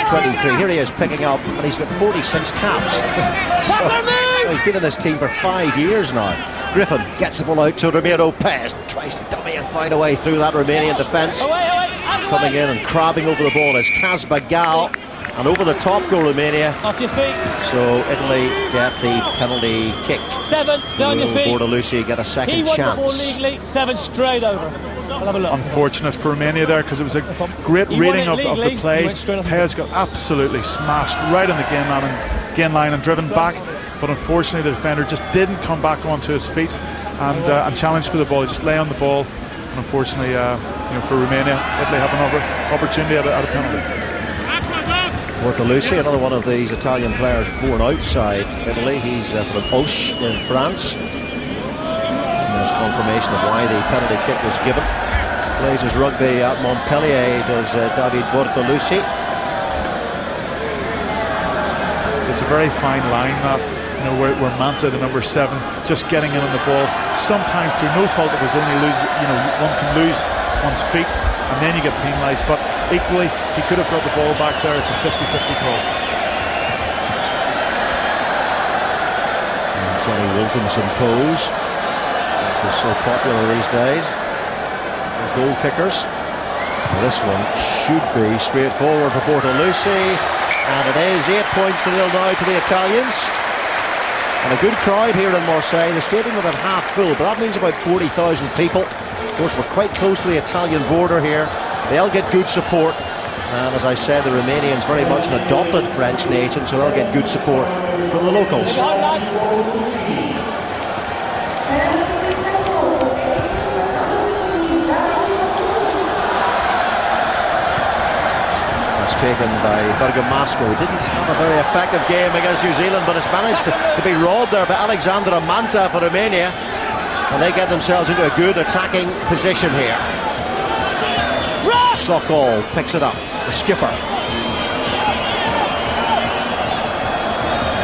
23. Here he is picking up, and he's got 46 caps. So, he's been in this team for 5 years now. Griffin gets the ball out to Ramiro Pez, tries to dummy and find a way through that Romanian defence. Coming in and crabbing over the ball is Kazba Gal, and over the top go Romania. Off your feet. So Italy get the penalty kick. 7, stay on your feet. Bortolussi get a second chance. He won the ball legally, 7 straight over. We'll have a look. Unfortunate for Romania there, because it was a great reading of the play. Pez got absolutely smashed right on the gain line and driven back, but unfortunately the defender just didn't come back onto his feet and challenge for the ball. He just lay on the ball, and unfortunately for Romania, Italy have another opportunity at a penalty. Bortolussi, another one of these Italian players born outside Italy. He's from Auch in France. There's confirmation of why the penalty kick was given. Plays his rugby at Montpellier, does David Bortolussi. It's a very fine line that, where Manta, the number 7, just getting in on the ball. Sometimes through no fault of his own, one can lose one's feet, and then you get penalised. But equally, he could have got the ball back there. It's a 50-50 call. And Johnny Wilkinson pose. This is so popular these days. The goal kickers. Well, this one should be straightforward for Bortolussi, and it is 8 points to 0 now to the Italians. And a good crowd here in Marseille. The stadium about half full, but that means about 40,000 people. Of course, we're quite close to the Italian border here. They'll get good support, and as I said, the Romanians very much an adopted French nation, so they'll get good support from the locals. Taken by Bergamasco. Didn't have a very effective game against New Zealand, but has managed to be robbed there by Alexandra Manta for Romania, and they get themselves into a good attacking position here. Sokol picks it up, the skipper.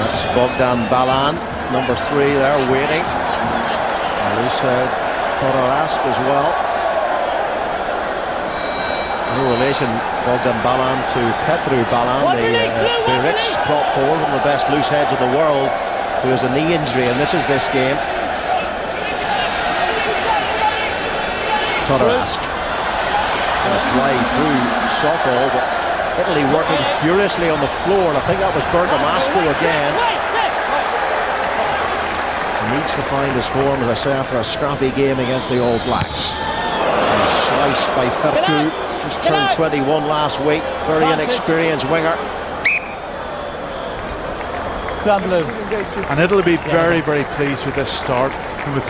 That's Bogdan Balan, number 3 there, waiting. Loose-head Todorask as well. No relation, Bogdan Balan, to Petru Balan, the Biarritz prop forward, one of the best loose heads of the world, who has a knee injury and misses this game. Todorask fly through Sokol, but Italy working furiously on the floor, and I think that was Bergamasco again. He needs to find his form, as I say, after a scrappy game against the All Blacks. And sliced by Ferku. Just turned 21 last week, very inexperienced winger. And Italy will be very, very pleased with this start. And with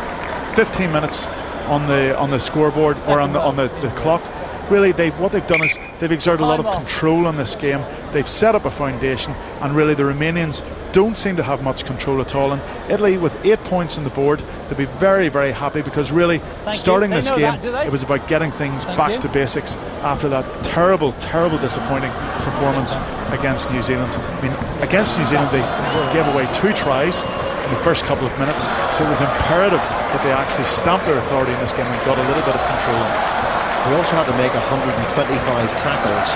15 minutes on the scoreboard, or on the clock, really what they've done is they've exerted a lot of control on this game. They've set up a foundation, and really the Romanians don't seem to have much control at all. And Italy, with 8 points on the board, they'll be very, very happy, because really starting this game, it was about getting things back to basics after that terrible, terrible disappointing performance against New Zealand. I mean, against New Zealand they gave away 2 tries in the first couple of minutes, so it was imperative that they actually stamped their authority in this game and got a little bit of control in it. We also had to make 125 tackles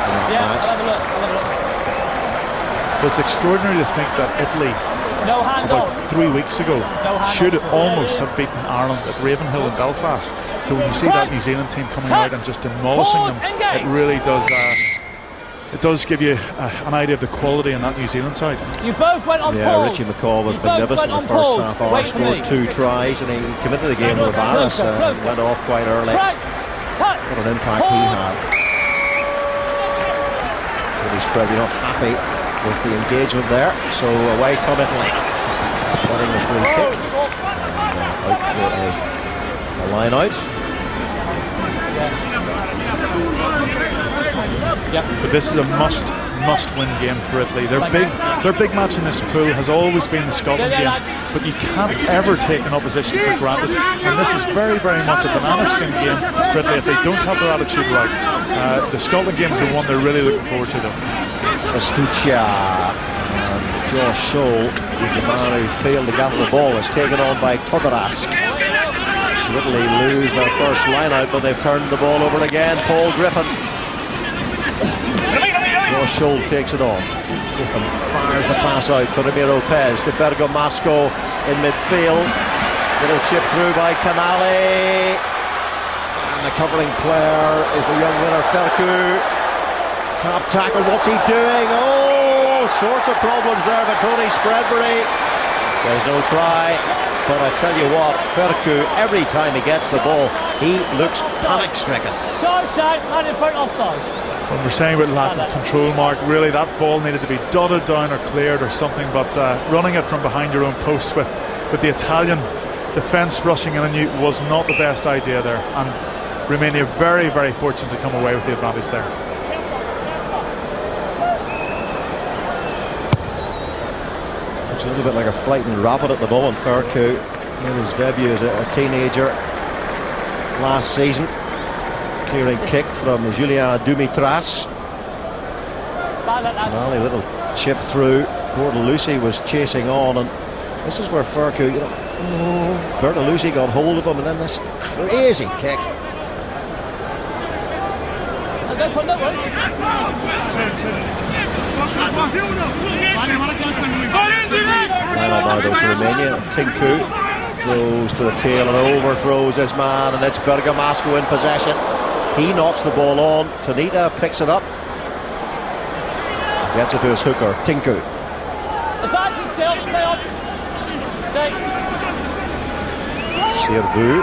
in that match. But it's extraordinary to think that Italy, about 3 weeks ago, should almost have beaten Ireland at Ravenhill in Belfast. So when you see that New Zealand team coming out and just demolishing them, it really does. It does give you an idea of the quality in that New Zealand side. You both went on pause. Richie McCaw was magnificent in the first half hour. Scored 2 tries, and he came into the game with Varas and went off quite early. What an impact he had. But he's probably not happy with the engagement there, so away come Italy, getting the free kick, and out for a line out. But this is a must-win game for Italy. Their big match in this pool has always been the Scotland game, but you can't ever take an opposition for granted, and this is very, very much a banana skin game for Italy if they don't have their attitude right. The Scotland game is the one they're really looking forward to, though. Pastuccia and Josh Scholl, who's the man who failed to gather the ball, is taken on by Todorask. So Italy lose their first line out, but they've turned the ball over again. Paul Griffin. Josh Scholl takes it on. And fires the pass out for Ramiro Pez to Bergamasco in midfield. Little chip through by Canale. And the covering player is the young winner, Ferku. Top tackle, what's he doing? Oh, sorts of problems there, but Tony Spreadbury says no try. But I tell you what, Ferku, every time he gets the ball, he looks panic-stricken. Charge down, man in front, offside. When we're saying about lack of control, Mark, really that ball needed to be dotted down or cleared or something, but running it from behind your own post with the Italian defence rushing in on you was not the best idea there, and Romania very, very fortunate to come away with the advantage there. It's a little bit like a frightened rabbit at the moment, Ferku, in his debut as a teenager last season. Clearing kick from Julien Dumitras. Well, a little chip through. Bertolucci was chasing on, and this is where Ferku, you know, Bertolucci got hold of him, and then this crazy kick. Line up now though to Romania. Tinku throws to the tail and overthrows his man, and it's Bergamasco in possession. He knocks the ball on. Tanita picks it up. Gets it to his hooker, Tinku. Advancing still, stay on. Stay. Sirbu.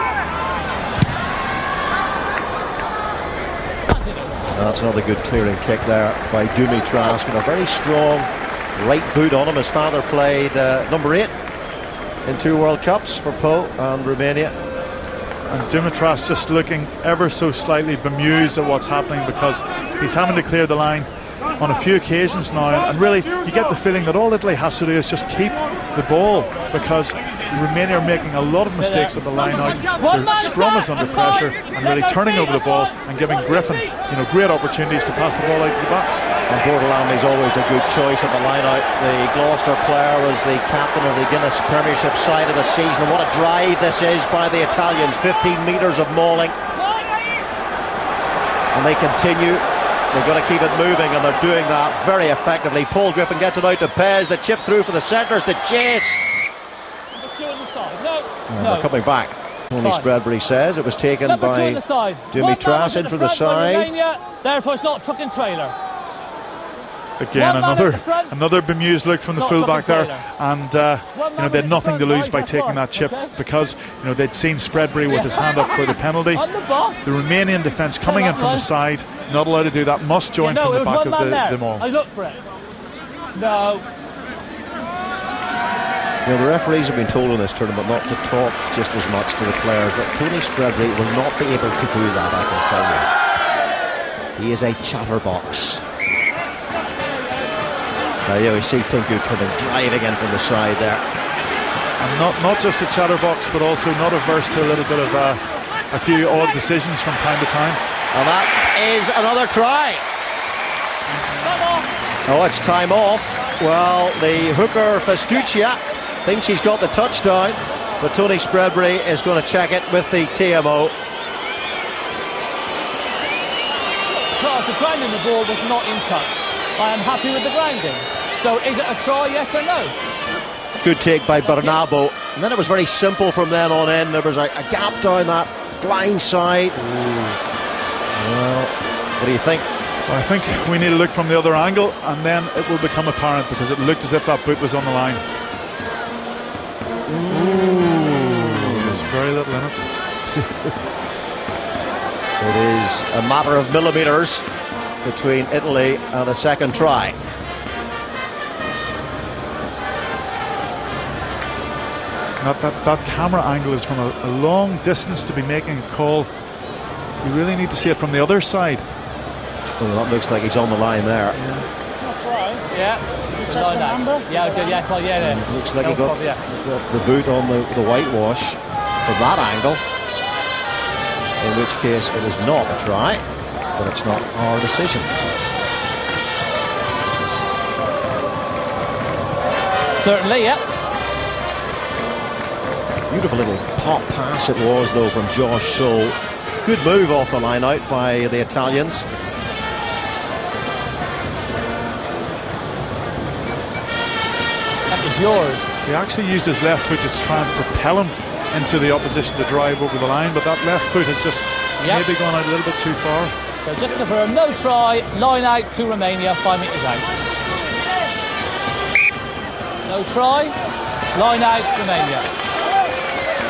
That's another good clearing kick there by Dumitras, with a very strong right boot on him. His father played number 8 in 2 World Cups for Po and Romania. And Dumitras just looking ever so slightly bemused at what's happening, because he's having to clear the line on a few occasions now, and really you get the feeling that all Italy has to do is just keep the ball, because Romania are making a lot of mistakes at the line out. Their scrum is under pressure, and really turning over the ball and giving Griffin, you know, great opportunities to pass the ball out to the box. And Bortolami is always a good choice at the line out. The Gloucester player was the captain of the Guinness Premiership side of the season. And what a drive this is by the Italians. 15 metres of mauling. And they continue. They're going to keep it moving, and they're doing that very effectively. Paul Griffin gets it out to Pez. The chip through for the centres to chase. They're coming back. Tony Spreadbury says it was taken by Dumitras in from the side. Therefore it's not truck and trailer. Again, another bemused look from the fullback there, and you know, they had nothing to lose by taking that chip, because you know, they'd seen Spreadbury with his hand up for the penalty. The Romanian defence coming in from the side, not allowed to do that, must join from the back of the maul. I look for it. No. You know, the referees have been told in this tournament not to talk just as much to the players, but Tony Spreadbury will not be able to do that, I can tell you. He is a chatterbox. Now you see Tinku coming driving in from the side there. And not just a chatterbox, but also not averse to a little bit of a few odd decisions from time to time. And that is another try. Oh, it's time off. Well, the hooker Festuccia thinks he's got the touchdown, but Tony Spreadbury is going to check it with the TMO. The grounding the ball was not in touch. I am happy with the grounding. So is it a try, yes or no? Good take by Bernabo. And then it was very simple from then on in. There was a gap down that blind side. Well, what do you think? Well, I think we need to look from the other angle, and then it will become apparent, because it looked as if that boot was on the line. There's very little in it. It is a matter of millimetres between Italy and a second try. That camera angle is from a long distance to be making a call. You really need to see it from the other side. Well, that looks like he's on the line there. Yeah. You check the number? Yeah, I did. Yeah, so yeah. It looks like he got the boot on the whitewash from that angle. In which case it is not a try, but it's not our decision. Certainly, yeah. Beautiful little pop pass it was, though, from Josh Scholl. Good move off the line out by the Italians. is yours. He actually used his left foot to try and propel him into the opposition to drive over the line, but that left foot has just maybe gone out a little bit too far. So just for a no try, line out to Romania, 5 metres out. No try, line out Romania.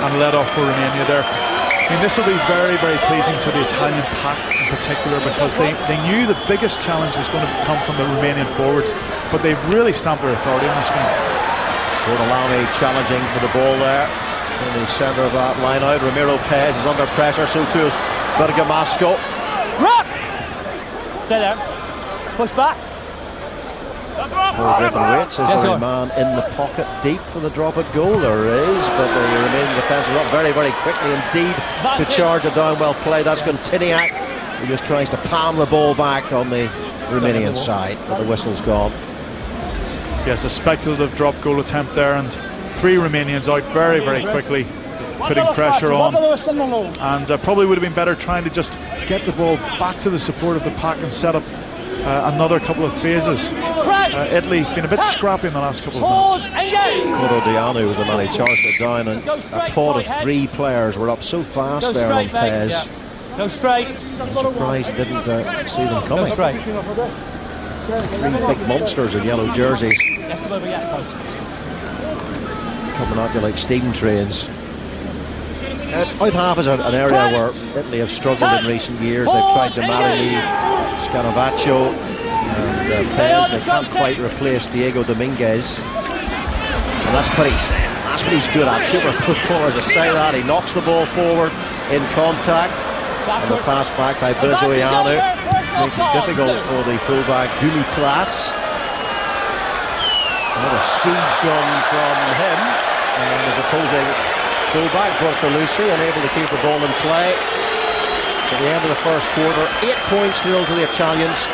And let off for Romania there. I mean, this will be very, very pleasing to the Italian pack in particular, because they knew the biggest challenge was going to come from the Romanian forwards, but they've really stamped their authority on this game. Bortolami challenging for the ball there in the centre of that line out. Ramiro Pez is under pressure, so too is Bergamasco. Rock! Stay there. Push back. Paul Griffin waits. Is there a man in the pocket deep for the drop at goal? There is, but the remaining defence are up very, very quickly indeed to charge it down. Well played. That's Kontiniak, who just tries to palm the ball back on the Romanian side, but the whistle's gone. Yes, a speculative drop goal attempt there, and 3 Romanians out very, very quickly, putting pressure on, and probably would have been better trying to just get the ball back to the support of the pack and set up another couple of phases. Italy been a bit scrappy in the last couple of minutes. Corodiano was the man who charged it down, and a pod of 3 players were up so fast there on Pez. Go straight. I'm surprised he didn't see them coming. Go straight. 3 big monsters in yellow jerseys coming at you like steam trains. Out half is an area where Italy have struggled in recent years. They've tried to marry Scanavaccio and Pez. They can't quite replace Diego Dominguez, and that's what he's good at. Super footballers to say that. He knocks the ball forward in contact, and the pass back by Brizoianu makes it difficult for the fullback Dumitras. Another siege gun from him, and his opposing fullback Bortolucci unable to keep the ball in play. At the end of the first quarter, 8 points nil to the Italians.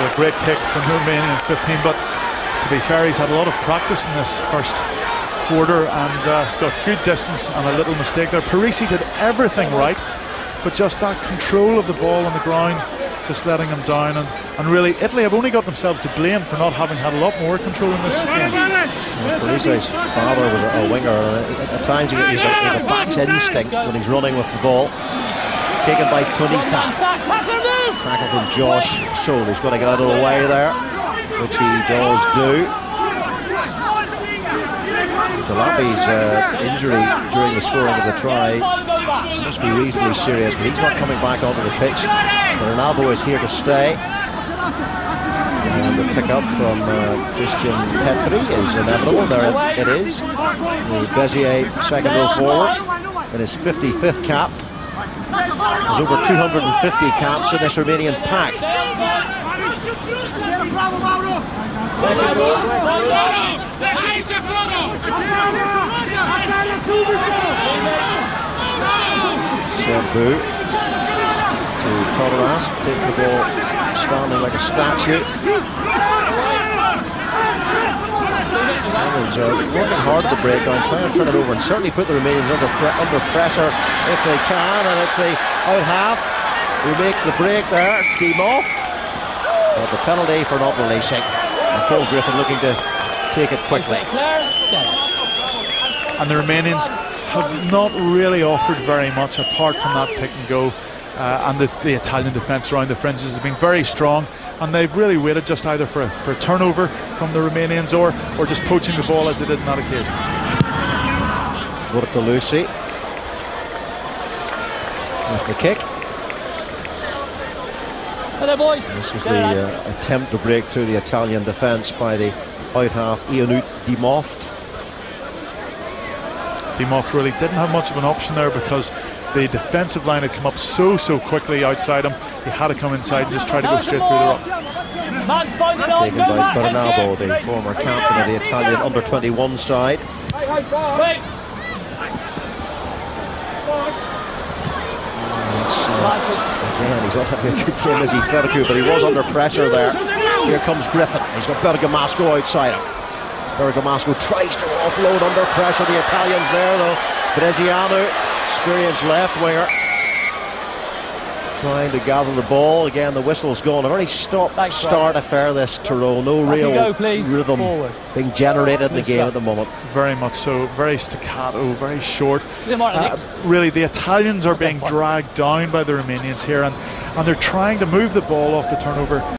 A great kick from Romania in 15, but to be fair, he's had a lot of practice in this first quarter and got good distance and a little mistake there. Parisi did everything right, but just that control of the ball on the ground, just letting him down, and really Italy have only got themselves to blame for not having had a lot more control in this game. Parisi's father was a winger, and at times he's a back's instinct when he's running with the ball. Taken by Tonita. Tackle from Josh Soul. He's got to get out of the way there, which he does do. Delapi's injury during the scoring of the try must be reasonably serious, but he's not coming back onto the pitch. Ronaldo is here to stay. And the pick up from Christian Petri is inevitable. There it is. Bezier, second row forward, in his 55th cap. There's over 250 caps in this Romanian pack. Serbu to Todoras, takes the ball standing like a statue. He's working hard at the breakdown, trying to turn it over and certainly put the Romanians under pressure if they can, and it's the out half who makes the break there, Demoft. But the penalty for not releasing, and Paul Griffin looking to take it quickly. And the Romanians have not really offered very much apart from that pick and go, and the Italian defence around the fringes has been very strong, and they've really waited just either for a turnover from the Romanians or just poaching the ball as they did on that occasion. Bortolucci with the kick. Hello, boys. This was the attempt to break through the Italian defence by the out half Ionut Demoft. Demoft really didn't have much of an option there because the defensive line had come up so quickly outside him. He had to come inside and just try to go straight through the rock. Taken by Bernabo, the former captain of the Italian under-21 side. Again, he's not having a good game, is he, Federico, but he was under pressure there. Here comes Griffin. He's got Bergamasco outside him. Bergamasco tries to offload under pressure. The Italians there, though. Breziano, experienced left winger. trying to gather the ball. Again, the whistle's going. A very start affair, this Tyrone. No real rhythm being generated in the game at the moment. Very much so. Very staccato, very short. Really, the Italians are being dragged down by the Romanians here, and they're trying to move the ball off the turnover.